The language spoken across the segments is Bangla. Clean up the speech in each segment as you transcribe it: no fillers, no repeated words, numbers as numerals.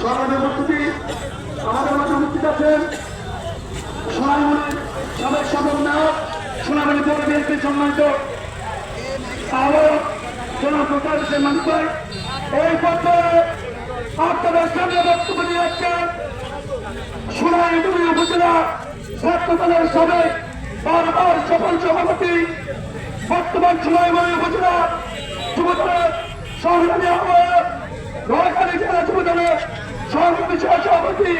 সরকারের উপস্থিতি আমাদের মাঝে উপস্থিত আছেন সোনামণি সাবেক সদর নায়ক সোনামণি পৌর বিএনপির সম্মানিত আহ্বায়ক জনাব প্রকাশ হোসেন মানিক ভাই এই পর্যায়ে আপনাদের সামনে বক্তব্য নিয়ে আসছেন সোনামণি উপজেলা ছাত্র দলের সাবেক বারবার সফল সভাপতি বর্তমান সোনামণি উপজেলা যুবদলের সংগ্রামী আহ্বায়ক নোয়াখালী জেলা যুবদলের সংগ্রামী সভাপতি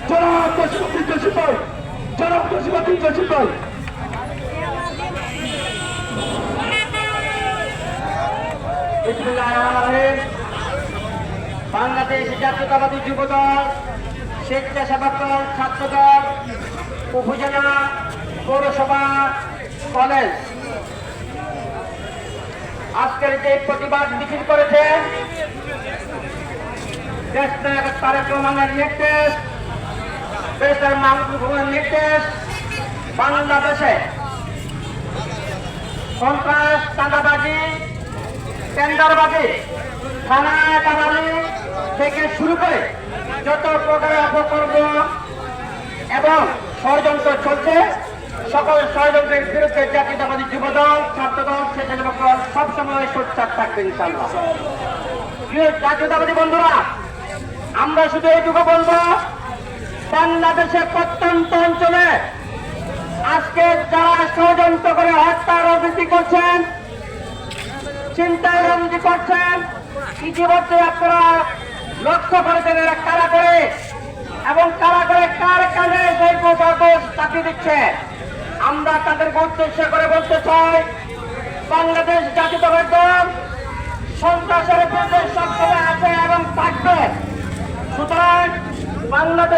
জনাব জসিমুদ্দিন জসিম ভাই জনাব জসিমুদ্দিন জসিম ভাই। বাংলাদেশ জাতীয়তাবাদী যুবদল, স্বেচ্ছাসেবক দল, ছাত্রদল, উপজেলা, পৌরসভা, কলেজ আজকের যে প্রতিবাদ মিছিল করেছে দেশনায়ক তারেক রহমানের নির্দেশ, দেশের মাহবুবের নির্দেশ, বাংলাদেশে সন্ত্রাস, চাঁদাবাজি, টেন্ডারবাজি, থানা দালালি থেকে শুরু করে যত প্রকারের অপকর্ম এবং ষড়যন্ত্র চলছে সকল ষড়যন্ত্রের বিরুদ্ধে জাতীয়তাবাদী যুবদল, ছাত্রদল, স্বেচ্ছাসেবক দল সবসময় সোচ্চার থাকবে ইনশাআল্লাহ। প্রিয় জাতীয়তাবাদী বন্ধুরা, আমরা শুধু এইটুকু বলবো, বাংলাদেশের প্রত্যন্ত অঞ্চলে আজকে যারা ষড়যন্ত্র করে হত্যা রাজনীতি করছেন, চিন্তায় রাজনীতি করছেন, ইতিমধ্যে আপনারা লক্ষ্য করেছেন এরা কারা করে এবং কারা করে কার কাজে সেই দোষ চাপিয়ে দিচ্ছে। আমরা তাদেরকে উদ্দেশ্য করে বলতে চাই, বাংলাদেশ জাতীয়তাবাদী দল সন্ত্রাসের বিরুদ্ধে সবসময় আছে এবং থাকবে। সুতরাং বাংলাদেশ